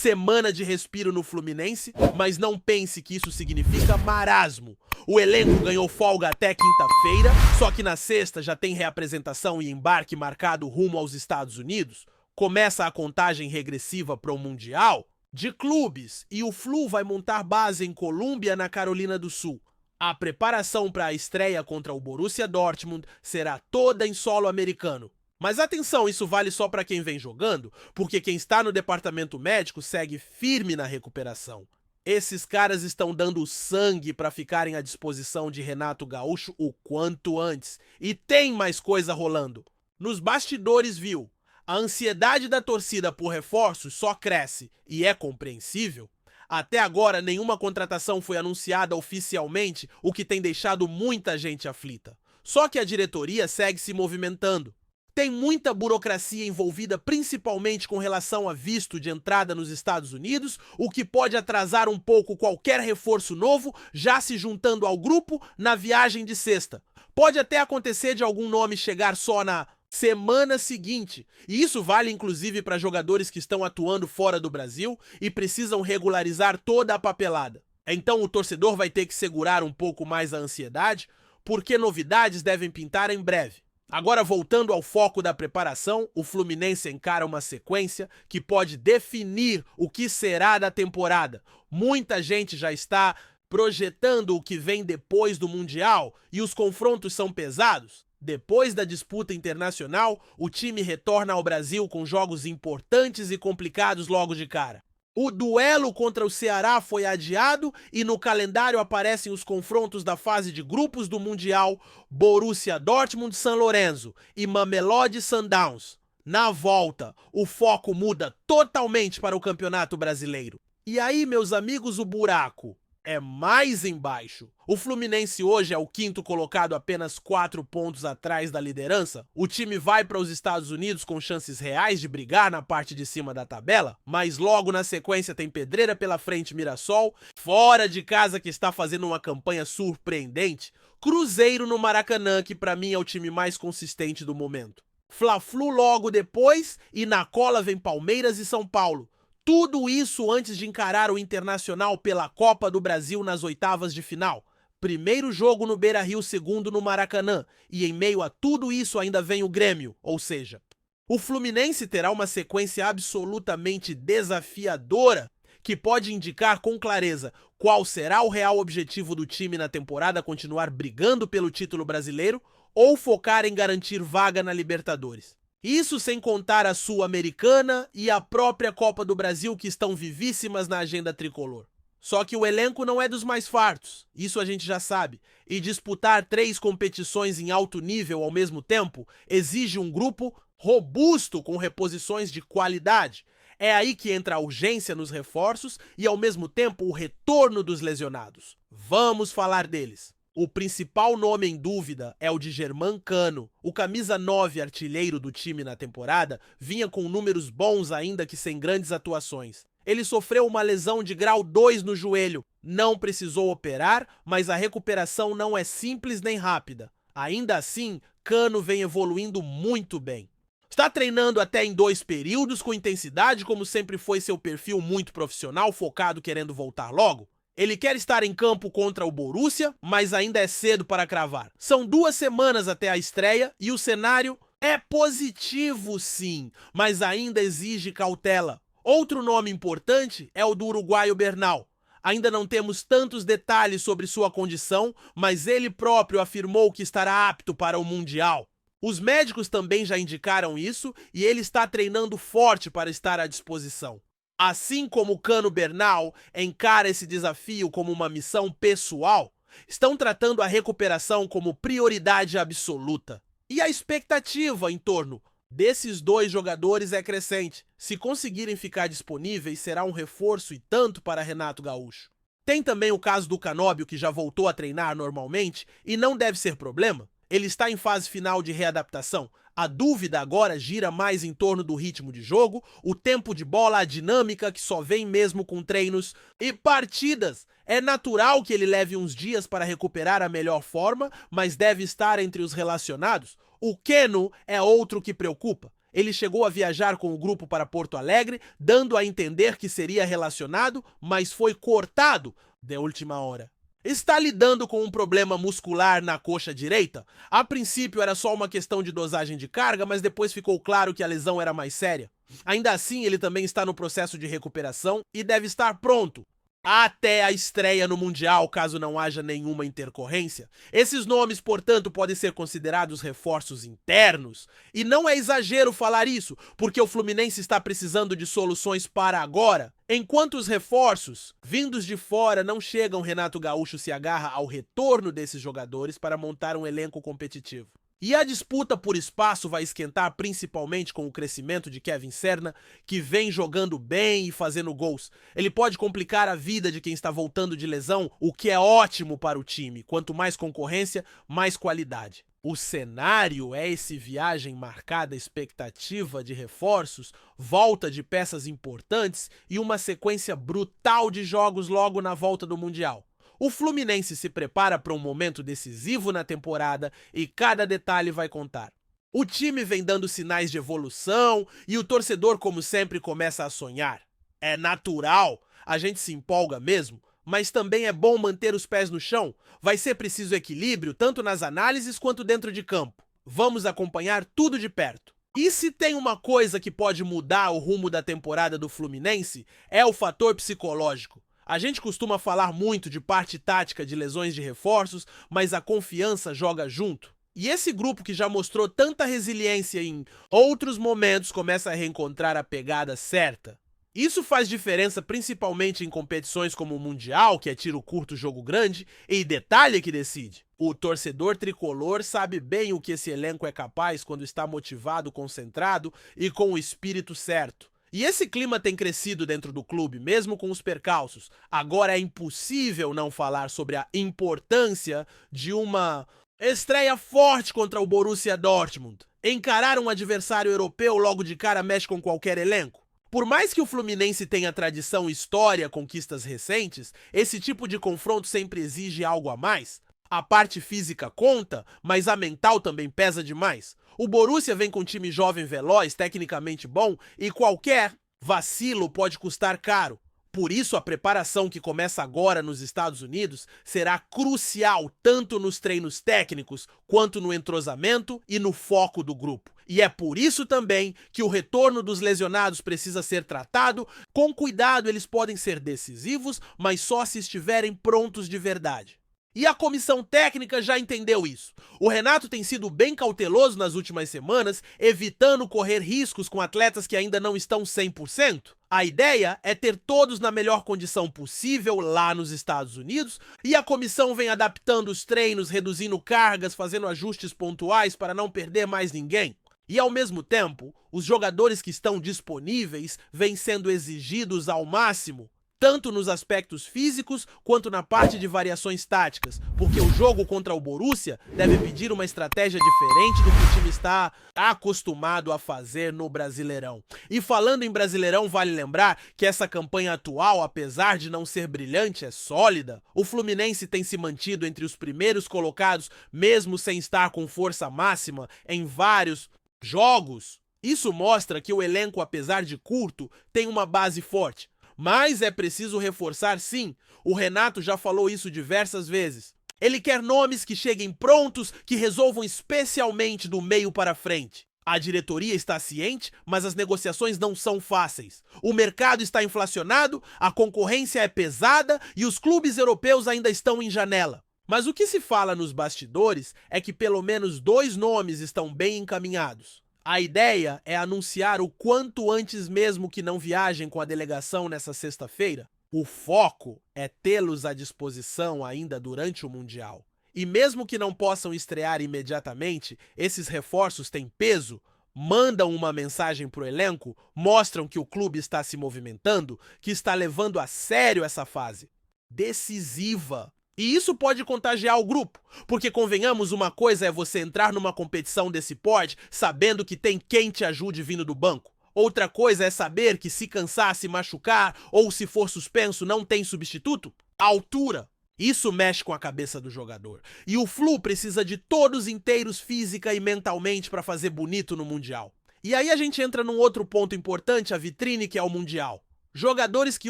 semana de respiro no Fluminense, mas não pense que isso significa marasmo. O elenco ganhou folga até quinta-feira, só que na sexta já tem reapresentação e embarque marcado rumo aos Estados Unidos. Começa a contagem regressiva para o Mundial de Clubes e o Flu vai montar base em Colômbia, na Carolina do Sul. A preparação para a estreia contra o Borussia Dortmund será toda em solo americano. Mas atenção, isso vale só para quem vem jogando, porque quem está no departamento médico segue firme na recuperação. Esses caras estão dando sangue para ficarem à disposição de Renato Gaúcho o quanto antes. E tem mais coisa rolando. Nos bastidores, viu? A ansiedade da torcida por reforços só cresce, e é compreensível. Até agora, nenhuma contratação foi anunciada oficialmente, o que tem deixado muita gente aflita. Só que a diretoria segue se movimentando. Tem muita burocracia envolvida, principalmente com relação a visto de entrada nos Estados Unidos, o que pode atrasar um pouco qualquer reforço novo, já se juntando ao grupo na viagem de sexta. Pode até acontecer de algum nome chegar só na semana seguinte, e isso vale inclusive para jogadores que estão atuando fora do Brasil e precisam regularizar toda a papelada. Então o torcedor vai ter que segurar um pouco mais a ansiedade, porque novidades devem pintar em breve. Agora, voltando ao foco da preparação, o Fluminense encara uma sequência que pode definir o que será da temporada. Muita gente já está projetando o que vem depois do Mundial e os confrontos são pesados. Depois da disputa internacional, o time retorna ao Brasil com jogos importantes e complicados logo de cara. O duelo contra o Ceará foi adiado e no calendário aparecem os confrontos da fase de grupos do Mundial, Borussia Dortmund San Lorenzo e Mamelodi Sundowns. Na volta, o foco muda totalmente para o Campeonato Brasileiro. E aí, meus amigos, o buraco é mais embaixo. O Fluminense hoje é o quinto colocado, apenas 4 pontos atrás da liderança. O time vai para os Estados Unidos com chances reais de brigar na parte de cima da tabela, mas logo na sequência tem pedreira pela frente, Mirassol, fora de casa que está fazendo uma campanha surpreendente, Cruzeiro no Maracanã, que para mim é o time mais consistente do momento. Fla-Flu logo depois e na cola vem Palmeiras e São Paulo. Tudo isso antes de encarar o Internacional pela Copa do Brasil nas oitavas de final. Primeiro jogo no Beira-Rio, segundo no Maracanã. E em meio a tudo isso ainda vem o Grêmio, ou seja, o Fluminense terá uma sequência absolutamente desafiadora que pode indicar com clareza qual será o real objetivo do time na temporada: continuar brigando pelo título brasileiro ou focar em garantir vaga na Libertadores. Isso sem contar a Sul-Americana e a própria Copa do Brasil, que estão vivíssimas na agenda tricolor. Só que o elenco não é dos mais fartos, isso a gente já sabe, e disputar 3 competições em alto nível ao mesmo tempo exige um grupo robusto com reposições de qualidade. É aí que entra a urgência nos reforços e ao mesmo tempo o retorno dos lesionados. Vamos falar deles. O principal nome em dúvida é o de Germán Cano. O camisa 9 artilheiro do time na temporada vinha com números bons ainda que sem grandes atuações. Ele sofreu uma lesão de grau 2 no joelho. Não precisou operar, mas a recuperação não é simples nem rápida. Ainda assim, Cano vem evoluindo muito bem. Está treinando até em 2 períodos com intensidade, como sempre foi seu perfil muito profissional, focado, querendo voltar logo. Ele quer estar em campo contra o Borussia, mas ainda é cedo para cravar. São 2 semanas até a estreia e o cenário é positivo sim, mas ainda exige cautela. Outro nome importante é o do uruguaio Bernal. Ainda não temos tantos detalhes sobre sua condição, mas ele próprio afirmou que estará apto para o Mundial. Os médicos também já indicaram isso e ele está treinando forte para estar à disposição. Assim como Cano Bernal encara esse desafio como uma missão pessoal, estão tratando a recuperação como prioridade absoluta. E a expectativa em torno desses 2 jogadores é crescente. Se conseguirem ficar disponíveis, será um reforço e tanto para Renato Gaúcho. Tem também o caso do Canóbio, que já voltou a treinar normalmente e não deve ser problema. Ele está em fase final de readaptação. A dúvida agora gira mais em torno do ritmo de jogo, o tempo de bola, a dinâmica que só vem mesmo com treinos e partidas. É natural que ele leve uns dias para recuperar a melhor forma, mas deve estar entre os relacionados. O Keno é outro que preocupa. Ele chegou a viajar com o grupo para Porto Alegre, dando a entender que seria relacionado, mas foi cortado de última hora. Está lidando com um problema muscular na coxa direita? A princípio era só uma questão de dosagem de carga, mas depois ficou claro que a lesão era mais séria. Ainda assim, ele também está no processo de recuperação e deve estar pronto até a estreia no Mundial, caso não haja nenhuma intercorrência. Esses nomes, portanto, podem ser considerados reforços internos. E não é exagero falar isso, porque o Fluminense está precisando de soluções para agora. Enquanto os reforços vindos de fora não chegam, Renato Gaúcho se agarra ao retorno desses jogadores para montar um elenco competitivo. E a disputa por espaço vai esquentar principalmente com o crescimento de Kevin Serna, que vem jogando bem e fazendo gols. Ele pode complicar a vida de quem está voltando de lesão, o que é ótimo para o time. Quanto mais concorrência, mais qualidade. O cenário é esse viagem marcada, expectativa de reforços, volta de peças importantes e uma sequência brutal de jogos logo na volta do Mundial. O Fluminense se prepara para um momento decisivo na temporada e cada detalhe vai contar. O time vem dando sinais de evolução e o torcedor, como sempre, começa a sonhar. É natural, a gente se empolga mesmo, mas também é bom manter os pés no chão. Vai ser preciso equilíbrio tanto nas análises quanto dentro de campo. Vamos acompanhar tudo de perto. E se tem uma coisa que pode mudar o rumo da temporada do Fluminense, é o fator psicológico. A gente costuma falar muito de parte tática de lesões de reforços, mas a confiança joga junto. E esse grupo que já mostrou tanta resiliência em outros momentos começa a reencontrar a pegada certa. Isso faz diferença principalmente em competições como o Mundial, que é tiro curto, jogo grande, e detalhe que decide. O torcedor tricolor sabe bem o que esse elenco é capaz quando está motivado, concentrado e com o espírito certo. E esse clima tem crescido dentro do clube, mesmo com os percalços. Agora é impossível não falar sobre a importância de uma estreia forte contra o Borussia Dortmund. Encarar um adversário europeu logo de cara mexe com qualquer elenco. Por mais que o Fluminense tenha tradição, história, conquistas recentes, esse tipo de confronto sempre exige algo a mais. A parte física conta, mas a mental também pesa demais. O Borussia vem com um time jovem, veloz, tecnicamente bom e qualquer vacilo pode custar caro. Por isso, a preparação que começa agora nos Estados Unidos será crucial tanto nos treinos técnicos quanto no entrosamento e no foco do grupo. E é por isso também que o retorno dos lesionados precisa ser tratado com cuidado. Eles podem ser decisivos, mas só se estiverem prontos de verdade. E a comissão técnica já entendeu isso. O Renato tem sido bem cauteloso nas últimas semanas, evitando correr riscos com atletas que ainda não estão 100%. A ideia é ter todos na melhor condição possível lá nos Estados Unidos, e a comissão vem adaptando os treinos, reduzindo cargas, fazendo ajustes pontuais para não perder mais ninguém. E ao mesmo tempo, os jogadores que estão disponíveis vêm sendo exigidos ao máximo, tanto nos aspectos físicos quanto na parte de variações táticas, porque o jogo contra o Borussia deve pedir uma estratégia diferente do que o time está acostumado a fazer no Brasileirão. E falando em Brasileirão, vale lembrar que essa campanha atual, apesar de não ser brilhante, é sólida. O Fluminense tem se mantido entre os primeiros colocados, mesmo sem estar com força máxima em vários jogos. Isso mostra que o elenco, apesar de curto, tem uma base forte. Mas é preciso reforçar sim, o Renato já falou isso diversas vezes. Ele quer nomes que cheguem prontos, que resolvam especialmente do meio para frente. A diretoria está ciente, mas as negociações não são fáceis. O mercado está inflacionado, a concorrência é pesada e os clubes europeus ainda estão em janela. Mas o que se fala nos bastidores é que pelo menos 2 nomes estão bem encaminhados. A ideia é anunciar o quanto antes mesmo que não viajem com a delegação nessa sexta-feira. O foco é tê-los à disposição ainda durante o Mundial. E mesmo que não possam estrear imediatamente, esses reforços têm peso, mandam uma mensagem para o elenco, mostram que o clube está se movimentando, que está levando a sério essa fase decisiva. E isso pode contagiar o grupo, porque convenhamos, uma coisa é você entrar numa competição desse porte sabendo que tem quem te ajude vindo do banco. Outra coisa é saber que se cansar, se machucar ou se for suspenso não tem substituto. A altura. Isso mexe com a cabeça do jogador. E o Flu precisa de todos inteiros física e mentalmente para fazer bonito no Mundial. E aí a gente entra num outro ponto importante, a vitrine, que é o Mundial. Jogadores que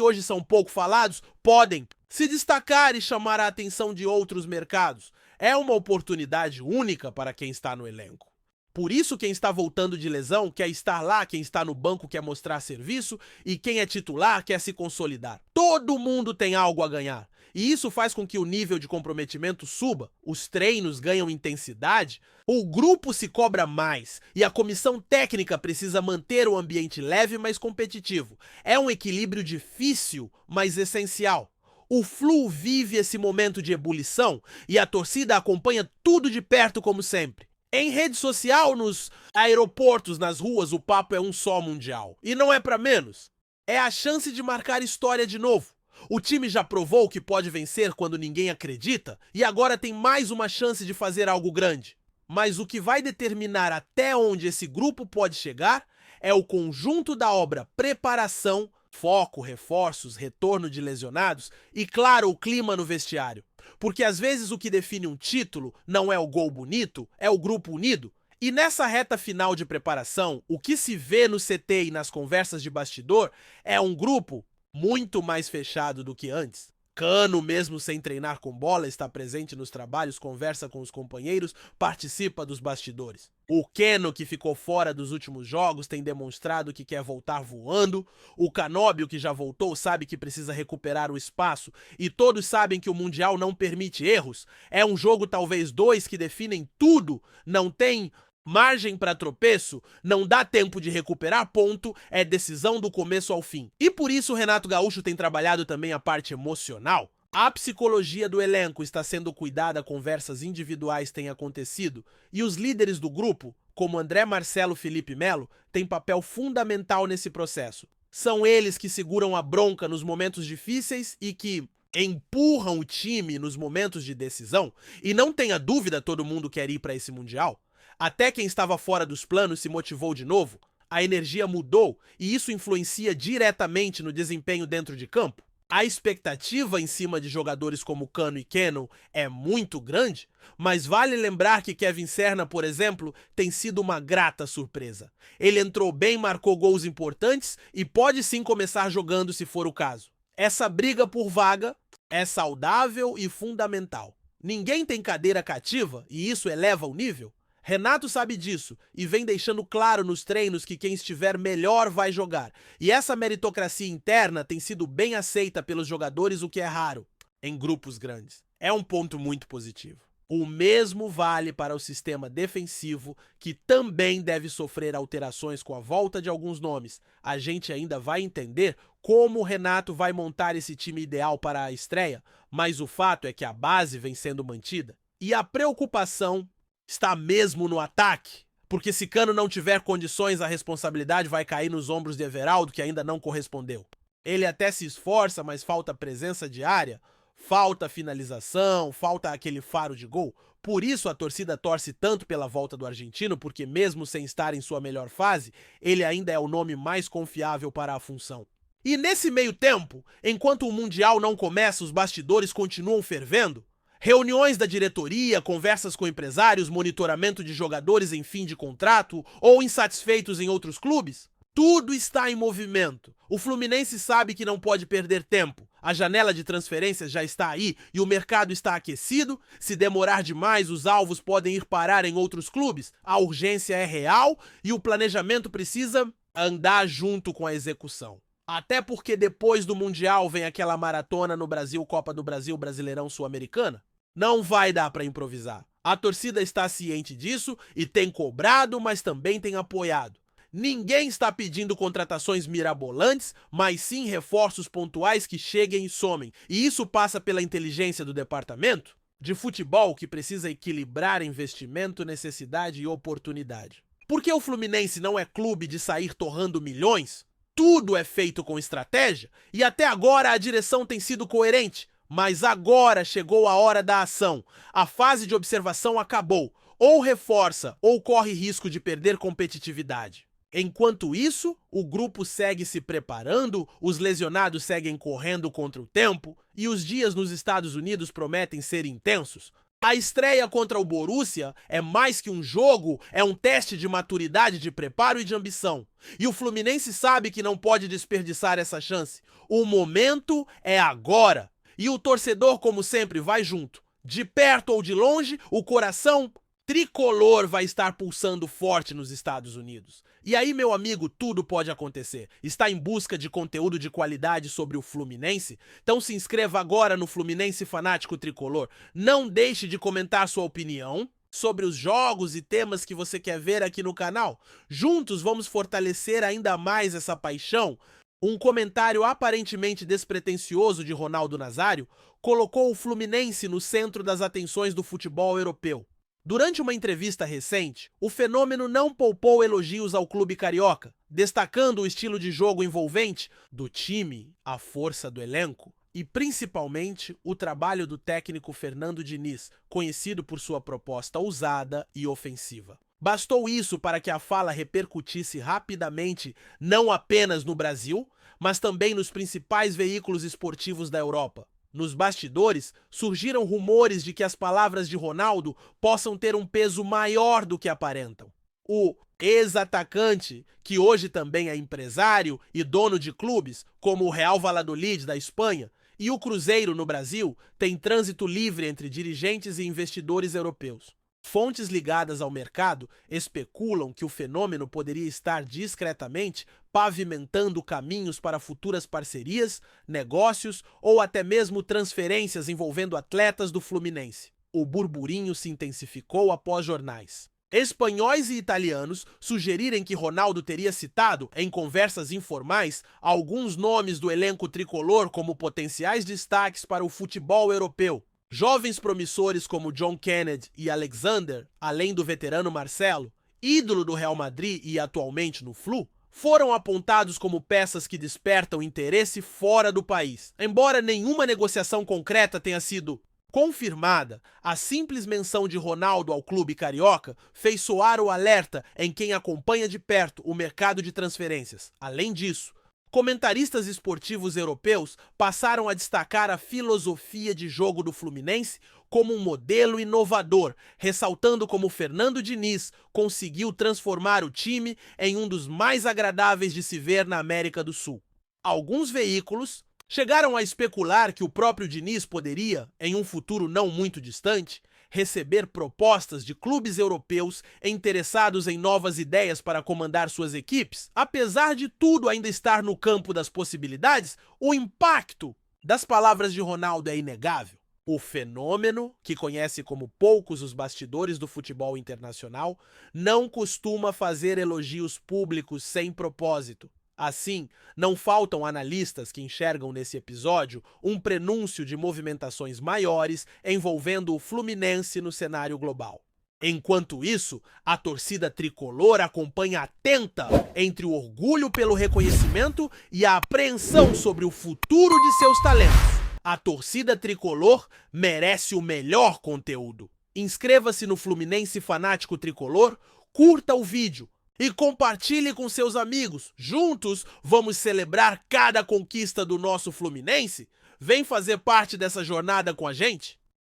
hoje são pouco falados podem se destacar e chamar a atenção de outros mercados. É uma oportunidade única para quem está no elenco. Por isso, quem está voltando de lesão quer estar lá, quem está no banco quer mostrar serviço e quem é titular quer se consolidar. Todo mundo tem algo a ganhar. E isso faz com que o nível de comprometimento suba, os treinos ganham intensidade, o grupo se cobra mais e a comissão técnica precisa manter o ambiente leve, mas competitivo. É um equilíbrio difícil, mas essencial. O Flu vive esse momento de ebulição e a torcida acompanha tudo de perto como sempre. Em rede social, nos aeroportos, nas ruas, o papo é um só mundial. E não é para menos. É a chance de marcar história de novo. O time já provou que pode vencer quando ninguém acredita e agora tem mais uma chance de fazer algo grande. Mas o que vai determinar até onde esse grupo pode chegar é o conjunto da obra preparação, foco, reforços, retorno de lesionados e, claro, o clima no vestiário. Porque às vezes o que define um título não é o gol bonito, é o grupo unido. E nessa reta final de preparação, o que se vê no CT e nas conversas de bastidor é um grupo muito mais fechado do que antes. Cano, mesmo sem treinar com bola, está presente nos trabalhos, conversa com os companheiros, participa dos bastidores. O Keno, que ficou fora dos últimos jogos, tem demonstrado que quer voltar voando. O Canóbio, que já voltou, sabe que precisa recuperar o espaço. E todos sabem que o Mundial não permite erros. É um jogo, talvez dois, que definem tudo. Não tem margem para tropeço, não dá tempo de recuperar ponto, é decisão do começo ao fim. E por isso o Renato Gaúcho tem trabalhado também a parte emocional. A psicologia do elenco está sendo cuidada, conversas individuais têm acontecido e os líderes do grupo, como André Marcelo, Felipe Melo, têm papel fundamental nesse processo. São eles que seguram a bronca nos momentos difíceis e que empurram o time nos momentos de decisão. E não tenha dúvida, todo mundo quer ir para esse Mundial. Até quem estava fora dos planos se motivou de novo, a energia mudou e isso influencia diretamente no desempenho dentro de campo. A expectativa em cima de jogadores como Cano e Keno é muito grande, mas vale lembrar que Kevin Serna, por exemplo, tem sido uma grata surpresa. Ele entrou bem, marcou gols importantes e pode sim começar jogando se for o caso. Essa briga por vaga é saudável e fundamental. Ninguém tem cadeira cativa e isso eleva o nível. Renato sabe disso e vem deixando claro nos treinos que quem estiver melhor vai jogar. E essa meritocracia interna tem sido bem aceita pelos jogadores, o que é raro em grupos grandes. É um ponto muito positivo. O mesmo vale para o sistema defensivo, que também deve sofrer alterações com a volta de alguns nomes. A gente ainda vai entender como o Renato vai montar esse time ideal para a estreia, mas o fato é que a base vem sendo mantida. E a preocupação está mesmo no ataque, porque se Cano não tiver condições, a responsabilidade vai cair nos ombros de Everaldo, que ainda não correspondeu. Ele até se esforça, mas falta presença diária, falta finalização, falta aquele faro de gol. Por isso a torcida torce tanto pela volta do argentino, porque mesmo sem estar em sua melhor fase, ele ainda é o nome mais confiável para a função. E nesse meio tempo, enquanto o Mundial não começa, os bastidores continuam fervendo. Reuniões da diretoria, conversas com empresários, monitoramento de jogadores em fim de contrato ou insatisfeitos em outros clubes. Tudo está em movimento. O Fluminense sabe que não pode perder tempo. A janela de transferências já está aí e o mercado está aquecido. Se demorar demais, os alvos podem ir parar em outros clubes. A urgência é real e o planejamento precisa andar junto com a execução. Até porque depois do Mundial vem aquela maratona no Brasil, Copa do Brasil, Brasileirão, Sul-Americana. Não vai dar para improvisar. A torcida está ciente disso e tem cobrado, mas também tem apoiado. Ninguém está pedindo contratações mirabolantes, mas sim reforços pontuais que cheguem e somem. E isso passa pela inteligência do departamento de futebol, que precisa equilibrar investimento, necessidade e oportunidade. Porque o Fluminense não é clube de sair torrando milhões, tudo é feito com estratégia e até agora a direção tem sido coerente. Mas agora chegou a hora da ação. A fase de observação acabou. Ou reforça ou corre risco de perder competitividade. Enquanto isso, o grupo segue se preparando, os lesionados seguem correndo contra o tempo e os dias nos Estados Unidos prometem ser intensos. A estreia contra o Borussia é mais que um jogo, é um teste de maturidade, de preparo e de ambição. E o Fluminense sabe que não pode desperdiçar essa chance. O momento é agora. E o torcedor, como sempre, vai junto. De perto ou de longe, o coração tricolor vai estar pulsando forte nos Estados Unidos. E aí, meu amigo, tudo pode acontecer. Está em busca de conteúdo de qualidade sobre o Fluminense? Então se inscreva agora no Fluminense Fanático Tricolor. Não deixe de comentar sua opinião sobre os jogos e temas que você quer ver aqui no canal. Juntos vamos fortalecer ainda mais essa paixão. Um comentário aparentemente despretensioso de Ronaldo Nazário colocou o Fluminense no centro das atenções do futebol europeu. Durante uma entrevista recente, o fenômeno não poupou elogios ao clube carioca, destacando o estilo de jogo envolvente do time, a força do elenco e, principalmente, o trabalho do técnico Fernando Diniz, conhecido por sua proposta ousada e ofensiva. Bastou isso para que a fala repercutisse rapidamente não apenas no Brasil, mas também nos principais veículos esportivos da Europa. Nos bastidores, surgiram rumores de que as palavras de Ronaldo possam ter um peso maior do que aparentam. O ex-atacante, que hoje também é empresário e dono de clubes, como o Real Valladolid da Espanha e o Cruzeiro no Brasil, tem trânsito livre entre dirigentes e investidores europeus. Fontes ligadas ao mercado especulam que o fenômeno poderia estar discretamente pavimentando caminhos para futuras parcerias, negócios ou até mesmo transferências envolvendo atletas do Fluminense. O burburinho se intensificou após jornais espanhóis e italianos sugerirem que Ronaldo teria citado, em conversas informais, alguns nomes do elenco tricolor como potenciais destaques para o futebol europeu. Jovens promissores como John Kennedy e Alexander, além do veterano Marcelo, ídolo do Real Madrid e atualmente no Flu, foram apontados como peças que despertam interesse fora do país. Embora nenhuma negociação concreta tenha sido confirmada, a simples menção de Ronaldo ao clube carioca fez soar o alerta em quem acompanha de perto o mercado de transferências. Além disso, comentaristas esportivos europeus passaram a destacar a filosofia de jogo do Fluminense como um modelo inovador, ressaltando como Fernando Diniz conseguiu transformar o time em um dos mais agradáveis de se ver na América do Sul. Alguns veículos chegaram a especular que o próprio Diniz poderia, em um futuro não muito distante, receber propostas de clubes europeus interessados em novas ideias para comandar suas equipes. Apesar de tudo ainda estar no campo das possibilidades, o impacto das palavras de Ronaldo é inegável. O fenômeno, que conhece como poucos os bastidores do futebol internacional, não costuma fazer elogios públicos sem propósito. Assim, não faltam analistas que enxergam nesse episódio um prenúncio de movimentações maiores envolvendo o Fluminense no cenário global. Enquanto isso, a torcida tricolor acompanha atenta entre o orgulho pelo reconhecimento e a apreensão sobre o futuro de seus talentos. A torcida tricolor merece o melhor conteúdo. Inscreva-se no Fluminense Fanático Tricolor, curta o vídeo e compartilhe com seus amigos. Juntos, vamos celebrar cada conquista do nosso Fluminense? Vem fazer parte dessa jornada com a gente?